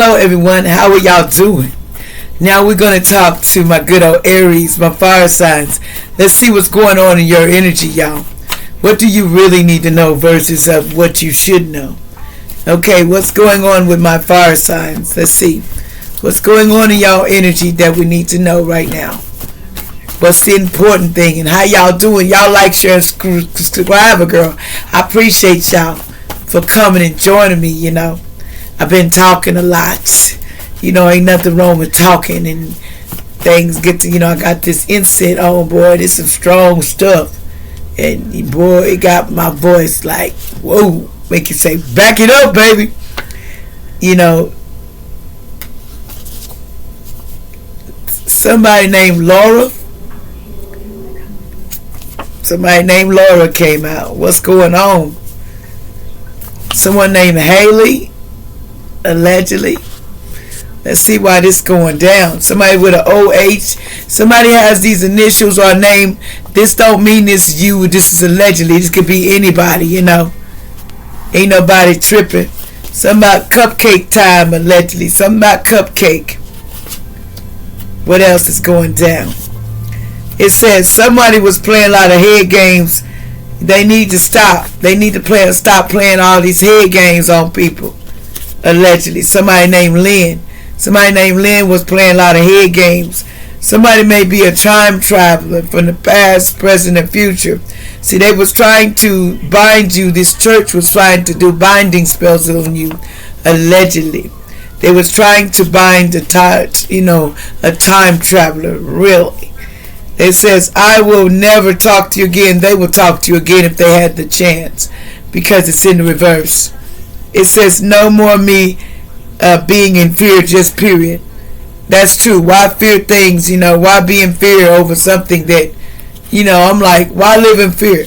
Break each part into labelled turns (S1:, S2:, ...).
S1: Hello everyone, how are y'all doing? Now we're going to talk to my good old Aries, my fire signs. Let's see what's going on in your energy, y'all. What do you really need to know versus of what you should know? Okay, what's going on with my fire signs? Let's see. What's going on in y'all energy that we need to know right now? What's the important thing and how y'all doing? Y'all like, share, and subscribe, girl. I appreciate y'all for coming and joining me, you know. I've been talking a lot. You know, ain't nothing wrong with talking and things get to, you know, I got this incense on, boy. This is some strong stuff. And, boy, it got my voice like, whoa, make you say, back it up, baby. You know, somebody named Laura came out. What's going on? Someone named Haley, allegedly. Let's see why this is going down. Somebody with an OH. Somebody has these initials or name. This don't mean this is you. This is allegedly. This could be anybody, you know. Ain't nobody tripping. Something about cupcake time, allegedly. Something about cupcake. What else is going down? It says somebody was playing a lot of head games. They need to stop. They need to stop playing all these head games on people. Allegedly. Somebody named Lynn. Somebody named Lynn was playing a lot of head games. Somebody may be a time traveler from the past, present, and future. See, they was trying to bind you. This church was trying to do binding spells on you. Allegedly. They was trying to bind a time traveler. Really. It says, I will never talk to you again. They will talk to you again if they had the chance. Because it's in the reverse. It says, no more me being in fear, just period. That's true. Why fear things, you know? Why be in fear over something that, you know, I'm like, why live in fear?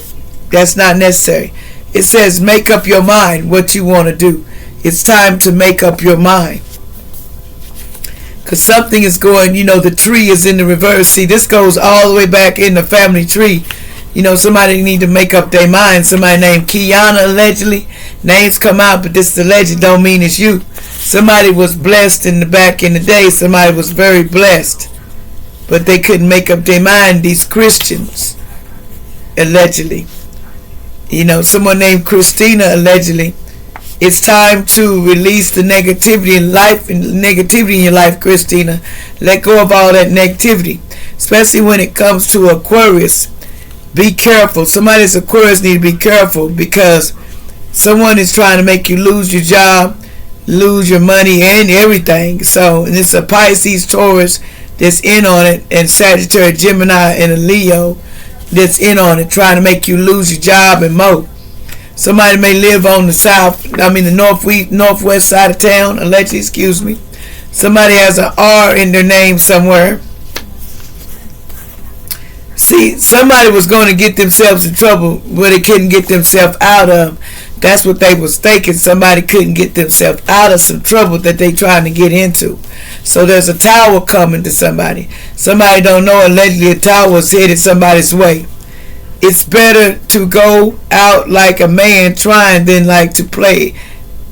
S1: That's not necessary. It says, make up your mind what you want to do. It's time to make up your mind. Because something is going, you know, the tree is in the reverse. See, this goes all the way back in the family tree. You know, somebody need to make up their mind. Somebody named Kiana, allegedly. Names come out, but this alleged don't mean it's you. Somebody was blessed in the day. Somebody was very blessed. But they couldn't make up their mind, these Christians. Allegedly. You know, someone named Christina, allegedly. It's time to release the negativity in your life, Christina. Let go of all that negativity. Especially when it comes to Aquarius. Be careful. Somebody's Aquarius need to be careful because someone is trying to make you lose your job, lose your money and everything. So, and it's a Pisces, Taurus that's in on it, and Sagittarius, Gemini, and a Leo that's in on it, trying to make you lose your job and more. Somebody may live on the northwest side of town, allegedly, excuse me. Somebody has an R in their name somewhere. See, somebody was going to get themselves in trouble where they couldn't get themselves out of. That's what they was thinking. Somebody couldn't get themselves out of some trouble that they trying to get into. So there's a tower coming to somebody. Somebody don't know, allegedly a tower is headed somebody's way. It's better to go out like a man trying than like to play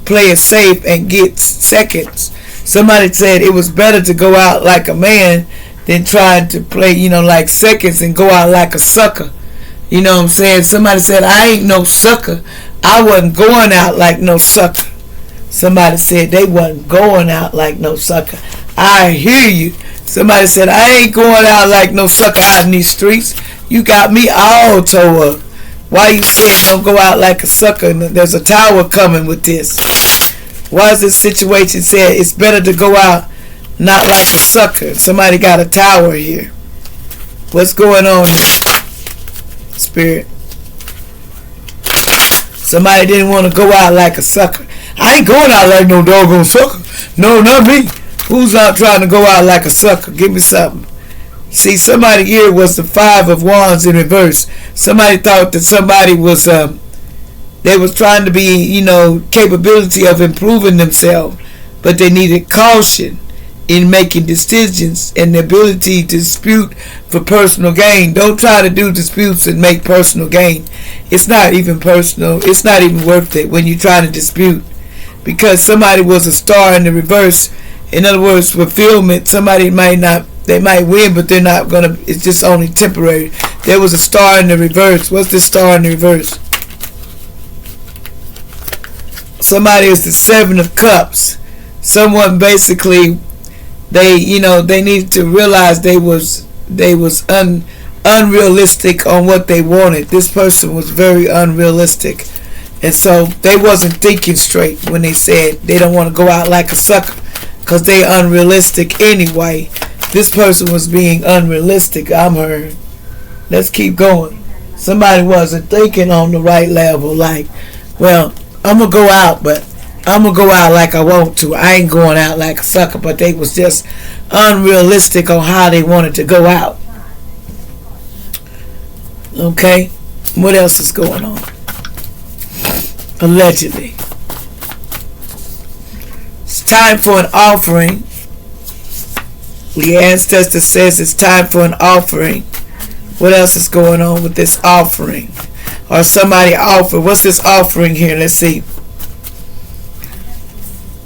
S1: it safe and get seconds. Somebody said it was better to go out like a man than trying to play, you know, like seconds and go out like a sucker. You know what I'm saying? Somebody said, I ain't no sucker. I wasn't going out like no sucker. Somebody said they wasn't going out like no sucker. I hear you. Somebody said, I ain't going out like no sucker out in these streets. You got me all tore up. Why you saying don't go out like a sucker? There's a tower coming with this. Why is this situation said it's better to go out not like a sucker? Somebody got a tower here. What's going on here? Spirit. Somebody didn't want to go out like a sucker. I ain't going out like no doggone sucker. No, not me. Who's out trying to go out like a sucker? Give me something. See, somebody here was the 5 of Wands in reverse. Somebody thought that somebody was, they was trying to be, you know, capability of improving themselves, but they needed caution in making decisions and the ability to dispute for personal gain. Don't try to do disputes and make personal gain. It's not even personal. It's not even worth it when you're trying to dispute. because somebody was a star in the reverse. In other words, fulfillment. Somebody might not, they might win, but they're not gonna. It's just only temporary. There was a star in the reverse. What's the star in the reverse? Somebody is the Seven of Cups. Someone basically, they need to realize they was unrealistic on what they wanted. This person was very unrealistic, and so they wasn't thinking straight when they said they don't want to go out like a sucker, because they unrealistic anyway. This person was being unrealistic, I'm heard. Let's keep going. Somebody wasn't thinking on the right level, like, well, I'm going to go out, but I'm going to go out like I want to. I ain't going out like a sucker, but they was just unrealistic on how they wanted to go out. Okay? What else is going on? Allegedly. It's time for an offering. The ancestor says it's time for an offering. What else is going on with this offering? Or somebody offered. What's this offering here? Let's see.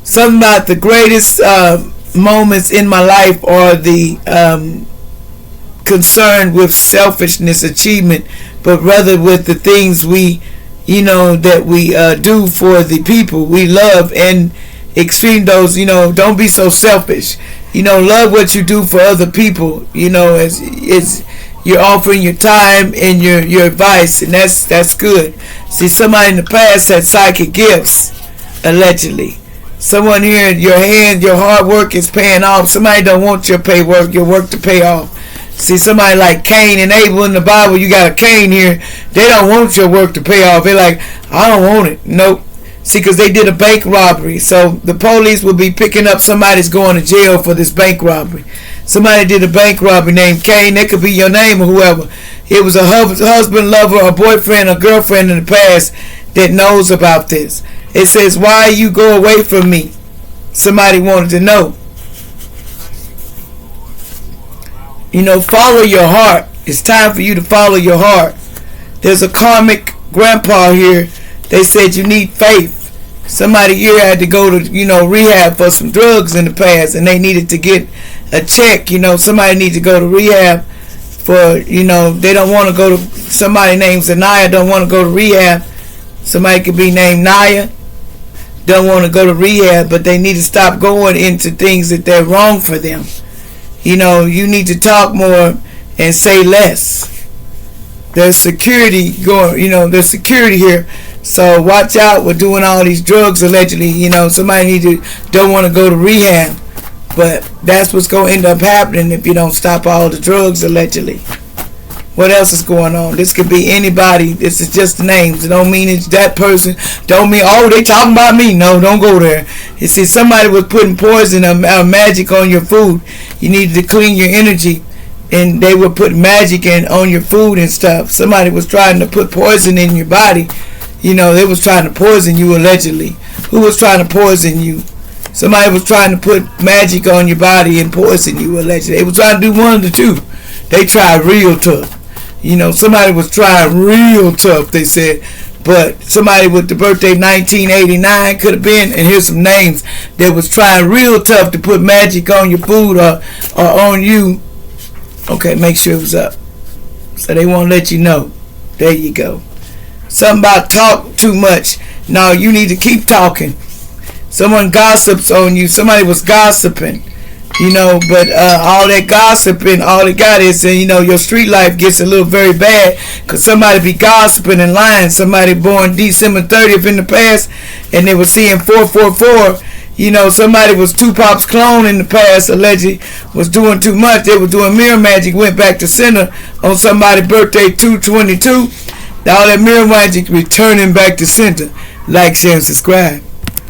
S1: Something about the greatest moments in my life are the concerned with selfishness, achievement, but rather with the things we, that we do for the people we love, and extreme those, don't be so selfish. Love what you do for other people. It's you're offering your time and your advice, and that's good. See, somebody in the past had psychic gifts, allegedly. Someone here, your hard work is paying off. Somebody don't want your work to pay off. See, somebody like Cain and Abel in the Bible, you got a Cain here. They don't want your work to pay off. They're like, I don't want it. Nope. See, because they did a bank robbery. So the police will be picking up somebody's going to jail for this bank robbery. Somebody did a bank robbery named Cain. That could be your name or whoever. It was a husband, lover, a boyfriend, a girlfriend in the past that knows about this. It says, why you go away from me? Somebody wanted to know. Follow your heart. It's time for you to follow your heart. There's a karmic grandpa here. They said you need faith. Somebody here had to go to, rehab for some drugs in the past, and they needed to get a check. Somebody needs to go to rehab for, they don't want to go to, somebody named Zanaya don't want to go to rehab. Somebody could be named Naya, don't want to go to rehab, but they need to stop going into things that they're wrong for them. You need to talk more and say less. There's security there's security here. So watch out with doing all these drugs, allegedly. Somebody don't want to go to rehab. But that's what's going to end up happening if you don't stop all the drugs, allegedly. What else is going on? This could be anybody. This is just names. It don't mean it's that person. Don't mean, they talking about me. No, don't go there. You see, somebody was putting poison or magic on your food. You needed to clean your energy, and they were putting magic on your food and stuff. Somebody was trying to put poison in your body. They was trying to poison you, allegedly. Who was trying to poison you? Somebody was trying to put magic on your body and poison you, allegedly. They was trying to do one of the two. They tried real tough. Somebody was trying real tough, they said. But somebody with the birthday 1989 could have been, and here's some names, that was trying real tough to put magic on your food or on you. Okay, make sure it was up. So they won't let you know. There you go. Something about talk too much. No, you need to keep talking. Someone gossips on you. Somebody was gossiping. But all that gossiping, all it got is, your street life gets a little very bad because somebody be gossiping and lying. Somebody born December 30th in the past, and they were seeing 444. Somebody was Tupac's clone in the past, allegedly, was doing too much. They were doing mirror magic, went back to center on somebody's birthday, 222. All that mirror magic returning back to center. Like, share, and subscribe.